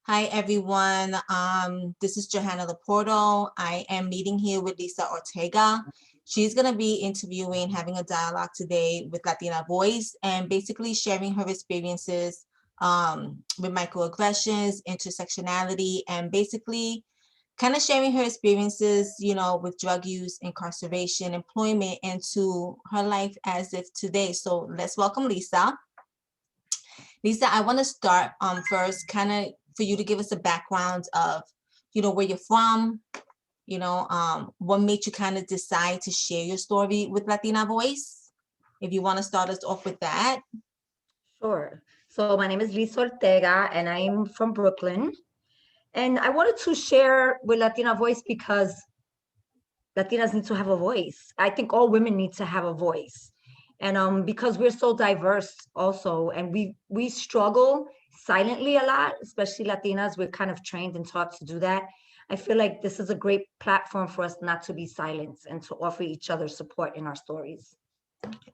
Hi, everyone. This is Johanna Laporto. I am meeting here with Lisa Ortega. She's going to be interviewing, having a dialogue today with Latina Voice, and basically sharing her experiences with microaggressions, intersectionality, and basically kind of sharing her experiences, with drug use, incarceration, employment, and to her life as if today. So let's welcome Lisa. Lisa, I want to start first, kind of for you to give us a background of, where you're from, what made you kind of decide to share your story with Latina Voice. If you want to start us off with that. Sure. So my name is Lisa Ortega and I'm from Brooklyn. And I wanted to share with Latina Voice because Latinas need to have a voice. I think all women need to have a voice. And because we're so diverse also, and we struggle silently a lot, especially Latinas, we're kind of trained and taught to do that. I feel like this is a great platform for us not to be silent and to offer each other support in our stories.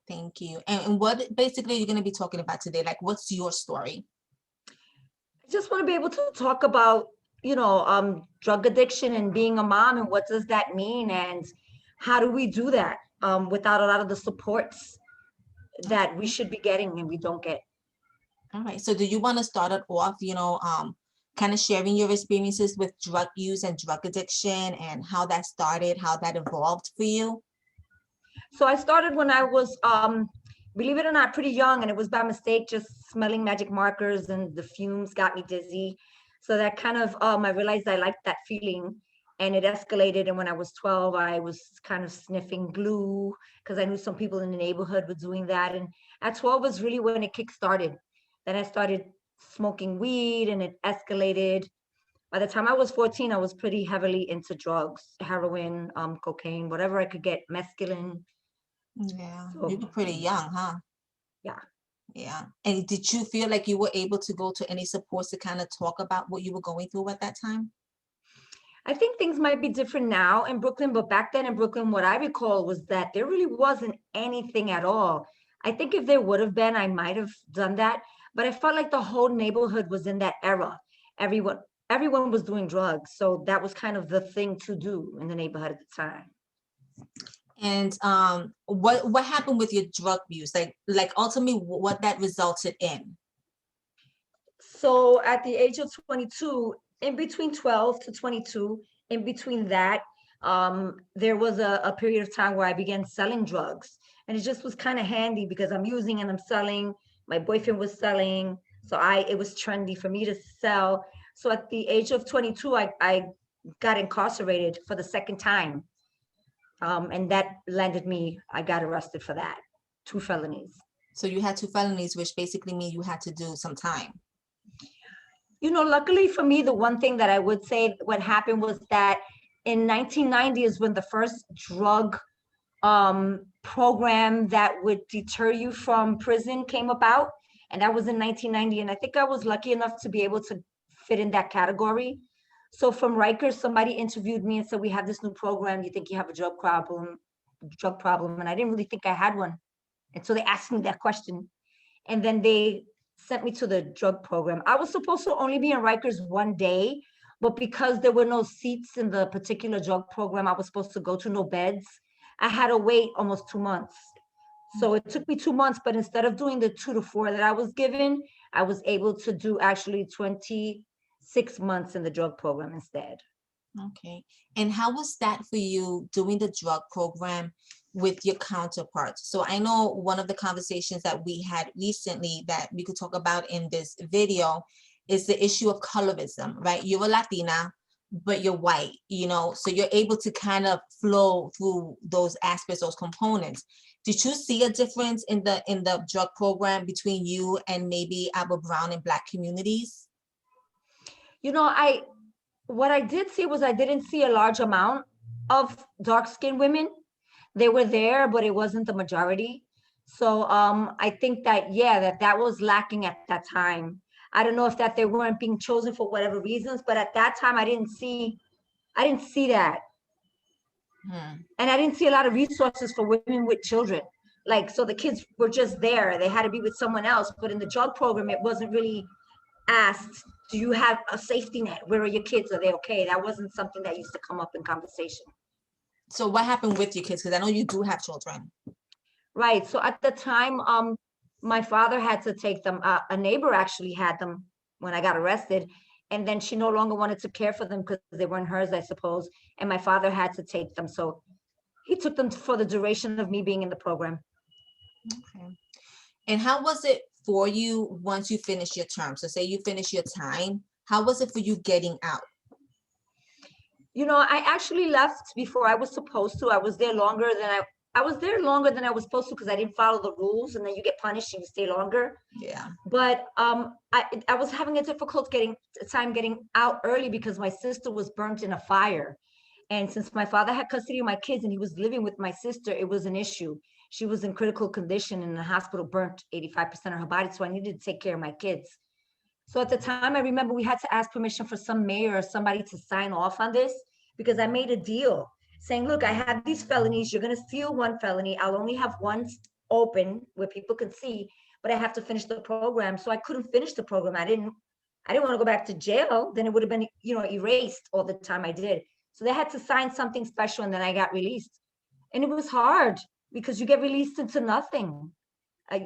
Thank you. And what basically you're going to be talking about today? Like, what's your story? I just want to be able to talk about, drug addiction and being a mom and what does that mean and how do we do that without a lot of the supports that we should be getting and we don't get. All right. So do you want to start it off, kind of sharing your experiences with drug use and drug addiction and how that started, how that evolved for you? So I started when I was, believe it or not, pretty young, and it was by mistake, just smelling magic markers, and the fumes got me dizzy. So that kind of, I realized I liked that feeling, and it escalated. And when I was 12, I was kind of sniffing glue because I knew some people in the neighborhood were doing that. And at 12 was really when it kick started. Then I started smoking weed, and it escalated. By the time I was 14, I was pretty heavily into drugs, heroin, cocaine, whatever I could get, mescaline. Yeah, you So were pretty young, huh? yeah. Yeah. And did you feel like you were able to go to any supports to kind of talk about what you were going through at that time? I think things might be different now in Brooklyn, but back then in Brooklyn, what I recall was that there really wasn't anything at all. I think if there would have been, I might have done that. But I felt like the whole neighborhood was in that era. Everyone, everyone was doing drugs. So that was kind of the thing to do in the neighborhood at the time. And what happened with your drug use? Like ultimately what that resulted in? So at the age of 22, in between 12 to 22, in between that, there was a period of time where I began selling drugs. And it just was kind of handy because I'm using and I'm selling. My boyfriend was selling. So it was trendy for me to sell. So at the age of 22, I got incarcerated for the second time. And that landed me, I got arrested for that, 2 felonies. So you had 2 felonies, which basically mean you had to do some time. Luckily for me, the one thing that I would say what happened was that in 1990 is when the first drug program that would deter you from prison came about. And that was in 1990. And I think I was lucky enough to be able to fit in that category. So from Rikers, somebody interviewed me and said, we have this new program. You think you have a drug problem? And I didn't really think I had one. And so they asked me that question. And then they sent me to the drug program. I was supposed to only be in Rikers one day, but because there were no seats in the particular drug program I was supposed to go to, no beds, I had to wait almost 2 months. So it took me 2 months, but instead of doing the 2 to 4 that I was given, I was able to do actually 26 months in the drug program instead. Okay. And how was that for you doing the drug program with your counterparts? So I know one of the conversations that we had recently that we could talk about in this video is the issue of colorism, right? You're a Latina, but you're white, so you're able to kind of flow through those aspects, those components. Did you see a difference in the drug program between you and maybe our brown and black communities? I what I did see was I didn't see a large amount of dark skinned women. They were there, but it wasn't the majority. So I think that, yeah, that was lacking at that time. I don't know if that they weren't being chosen for whatever reasons, but at that time I didn't see that. And I didn't see a lot of resources for women with children. Like, so the kids were just there. They had to be with someone else. But in the drug program, it wasn't really asked, do you have a safety net? Where are your kids? Are they okay? That wasn't something that used to come up in conversation. So what happened with your kids? Because I know you do have children. Right. So at the time, my father had to take them. A neighbor actually had them when I got arrested. And then she no longer wanted to care for them because they weren't hers, I suppose. And my father had to take them. So he took them for the duration of me being in the program. Okay. And how was it for you once you finish your term? So say you finish your time, how was it for you getting out? You know, I actually left before I was supposed to. I was there longer than I was there longer than I was supposed to because I didn't follow the rules, and then you get punished and you stay longer. Yeah. But I was having a difficult time getting out early because my sister was burnt in a fire. And since my father had custody of my kids and he was living with my sister, it was an issue. She was in critical condition in the hospital, burnt 85% of her body. So I needed to take care of my kids. So at the time, I remember we had to ask permission for some mayor or somebody to sign off on this because I made a deal saying, look, I have these felonies. You're going to steal one felony. I'll only have one open where people can see, but I have to finish the program. So I couldn't finish the program. I didn't want to go back to jail. Then it would have been, erased all the time I did. So they had to sign something special and then I got released. And it was hard because you get released into nothing. I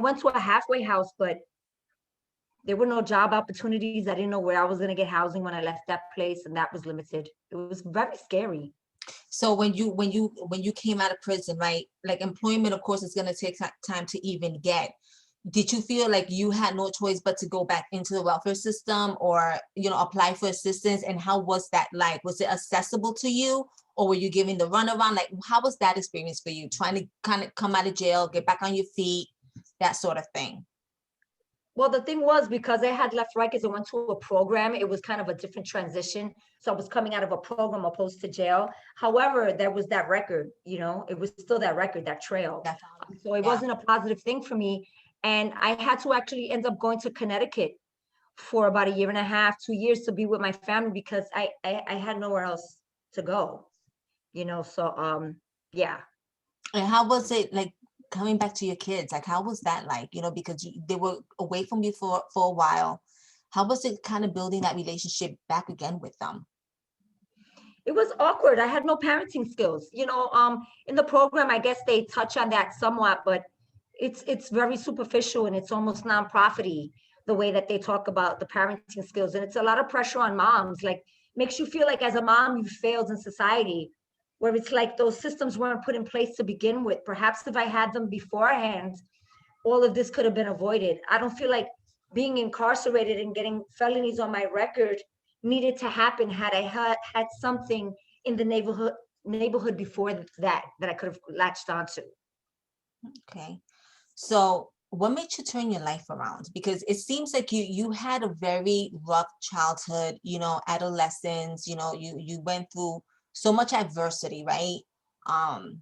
went to a halfway house, but there were no job opportunities. I didn't know where I was going to get housing when I left that place, and that was limited. It was very scary. So when you came out of prison, right? Like employment, of course, is going to take time to even get. Did you feel like you had no choice but to go back into the welfare system or, apply for assistance? And how was that like? Was it accessible to you or were you giving the runaround? Like, how was that experience for you? Trying to kind of come out of jail, get back on your feet, that sort of thing. Well, the thing was, because I had left Rikers and went to a program, it was kind of a different transition. So I was coming out of a program opposed to jail. However, there was that record, it was still that record, that trail. So it wasn't a positive thing for me. And I had to actually end up going to Connecticut for about a year and a half, 2 years to be with my family because I had nowhere else to go, so yeah. And how was it like coming back to your kids? Like, how was that like, because they were away from you for a while. How was it kind of building that relationship back again with them? It was awkward. I had no parenting skills. In the program, I guess they touch on that somewhat, but it's very superficial and it's almost non-profity the way that they talk about the parenting skills. And it's a lot of pressure on moms, like makes you feel like as a mom, you've failed in society, where it's like those systems weren't put in place to begin with. Perhaps if I had them beforehand, all of this could have been avoided. I don't feel like being incarcerated and getting felonies on my record needed to happen had I had something in the neighborhood before that I could have latched onto. Okay. So what made you turn your life around? Because it seems like you had a very rough childhood, adolescence, you went through so much adversity, right? Um,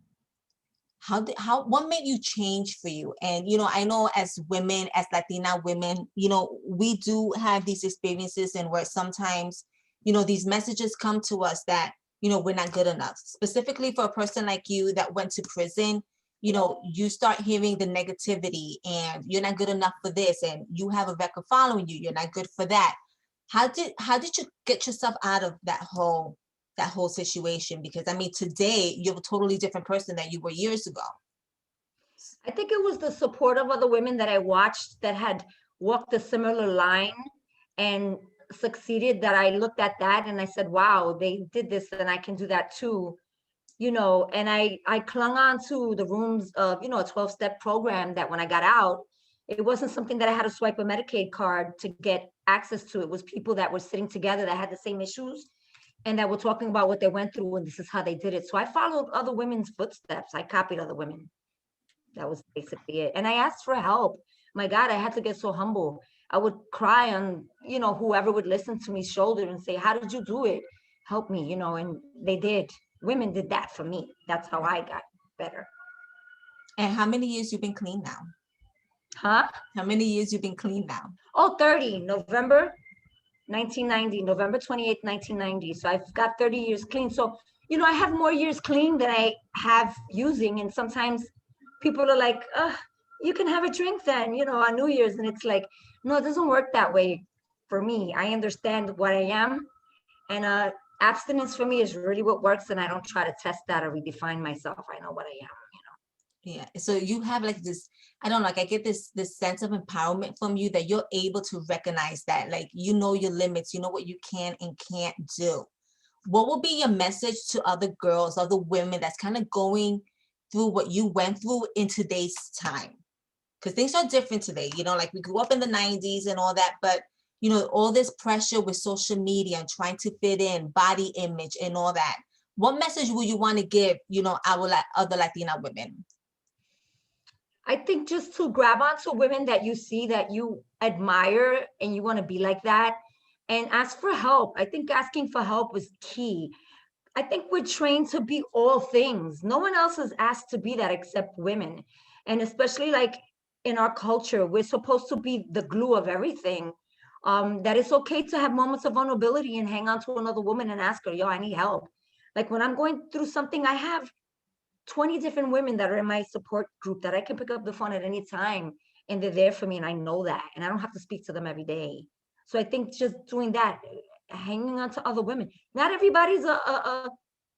what made you change for you? And I know as women, as Latina women, we do have these experiences and where sometimes, these messages come to us that, we're not good enough. Specifically for a person like you that went to prison, you start hearing the negativity and you're not good enough for this and you have a record following you, you're not good for that. How did you get yourself out of that whole situation? Because I mean, today you're a totally different person than you were years ago. I think it was the support of other women that I watched that had walked a similar line and succeeded, that I looked at that and I said, wow, they did this and I can do that too. And I clung on to the rooms of, a 12-step program that when I got out, it wasn't something that I had to swipe a Medicaid card to get access to. It was people that were sitting together that had the same issues and that were talking about what they went through and this is how they did it. So I followed other women's footsteps. I copied other women. That was basically it. And I asked for help. My God, I had to get so humble. I would cry on, whoever would listen to me's shoulder and say, how did you do it? Help me, and they did. Women did that for me. That's how I got better. And how many years you've been clean now? Huh? How many years you've been clean now? Oh, 30, November 1990, November 28th, 1990. So I've got 30 years clean. So, I have more years clean than I have using. And sometimes people are like, you can have a drink then, on New Year's. And it's like, No, it doesn't work that way for me. I understand what I am, and abstinence for me is really what works, and I don't try to test that or redefine myself. I know what I am. Yeah, so you have like this, I don't know, like I get this sense of empowerment from you that you're able to recognize that, like, you know your limits, you know what you can and can't do. What will be your message to other girls, other women that's kind of going through what you went through in today's time? Because things are different today, you know, like we grew up in the 90s and all that, but you know, all this pressure with social media and trying to fit in, body image and all that. What message will you want to give, you know, our other Latina women? I think just to grab onto women that you see that you admire and you want to be like that and ask for help. I think asking for help is key. I think we're trained to be all things. No one else is asked to be that except women. And especially like in our culture, we're supposed to be the glue of everything. That it's okay to have moments of vulnerability and hang on to another woman and ask her, yo, I need help. Like when I'm going through something, I have 20 different women that are in my support group that I can pick up the phone at any time and they're there for me and I know that and I don't have to speak to them every day. So I think just doing that, hanging on to other women. Not everybody's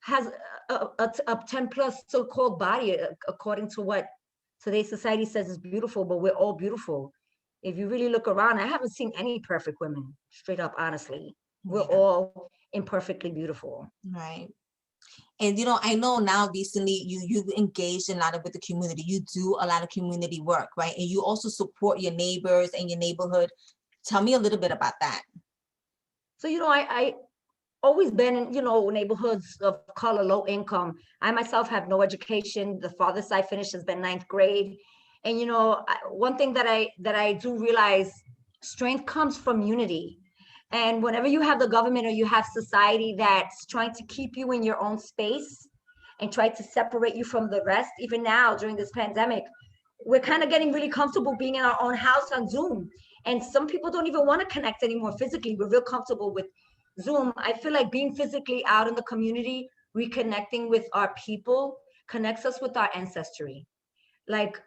has a 10 plus so-called body according to what today's society says is beautiful, but we're all beautiful. If you really look around, I haven't seen any perfect women, straight up, honestly. We're Yeah, all imperfectly beautiful. right. And you know, I know now recently you've engaged in a lot of with the community. You do a lot of community work, right? And you also support your neighbors and your neighborhood. Tell me a little bit about that. So, I always been in, neighborhoods of color, low income. I myself have no education. The farthest I finished has been ninth grade. And, one thing that I do realize, strength comes from unity. And whenever you have the government or you have society that's trying to keep you in your own space and try to separate you from the rest, even now during this pandemic, we're kind of getting really comfortable being in our own house on Zoom. And some people don't even want to connect anymore physically. We're real comfortable with Zoom. I feel like being physically out in the community, reconnecting with our people, connects us with our ancestry. Like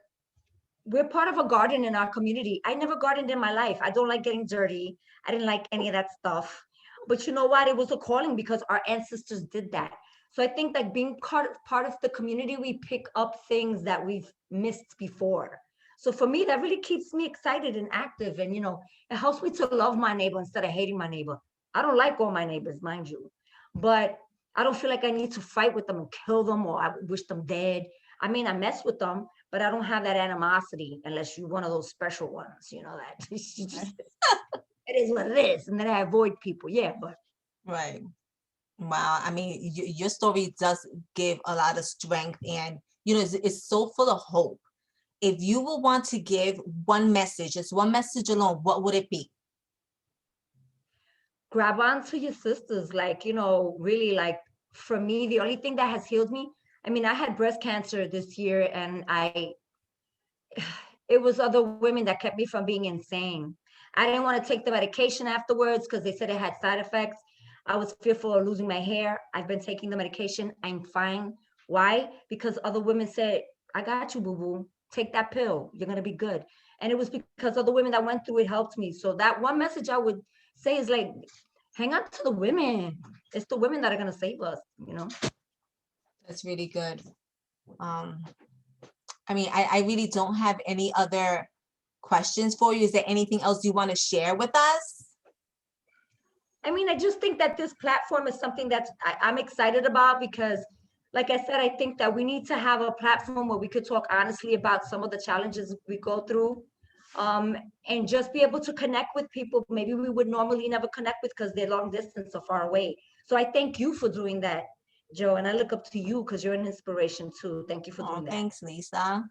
we're part of a garden in our community. I never gardened in my life. I don't like getting dirty. I didn't like any of that stuff. But you know what? It was a calling because our ancestors did that. So I think that being part of the community, we pick up things that we've missed before. So for me, that really keeps me excited and active. And, it helps me to love my neighbor instead of hating my neighbor. I don't like all my neighbors, mind you, but I don't feel like I need to fight with them and kill them or I wish them dead. I mean, I mess with them, but I don't have that animosity unless you're one of those special ones, that it is what it is. And then I avoid people. Yeah, but Right. Wow. I mean, your story does give a lot of strength and, you know, it's so full of hope. If you will want to give one message, just one message alone, what would it be? grab on to your sisters. Like, really like for me, the only thing that has healed me, I mean, I had breast cancer this year and it was other women that kept me from being insane. I didn't want to take the medication afterwards because they said it had side effects. I was fearful of losing my hair. I've been taking the medication. I'm fine. Why? Because other women said, I got you, boo boo. Take that pill. You're going to be good. And it was because other women that went through it helped me. So that one message I would say is like, hang on to the women. It's the women that are going to save us. That's really good. Um, I mean, I really don't have any other questions for you. Is there anything else you want to share with us? I mean, I just think that this platform is something that I'm excited about because, like I said, I think that we need to have a platform where we could talk honestly about some of the challenges we go through, and just be able to connect with people maybe we would normally never connect with because they're long distance or far away. So I thank you for doing that, Joe, and I look up to you because you're an inspiration too. Thank you for Oh, doing that. thanks, Lisa.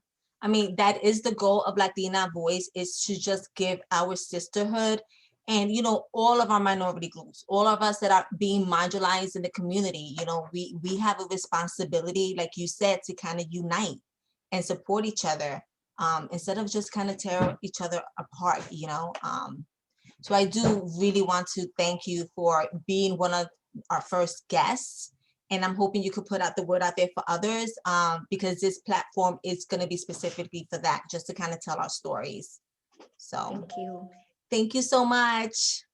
I mean, that is the goal of Latina Voice, is to just give our sisterhood and, you know, all of our minority groups, all of us that are being marginalized in the community, you know, we have a responsibility, like you said, to kind of unite and support each other, instead of just kind of tear each other apart, you know. So I do really want to thank you for being one of our first guests. And I'm hoping you could put out the word out there for others, because this platform is going to be specifically for that, just to kind of tell our stories. So Thank you. Thank you so much.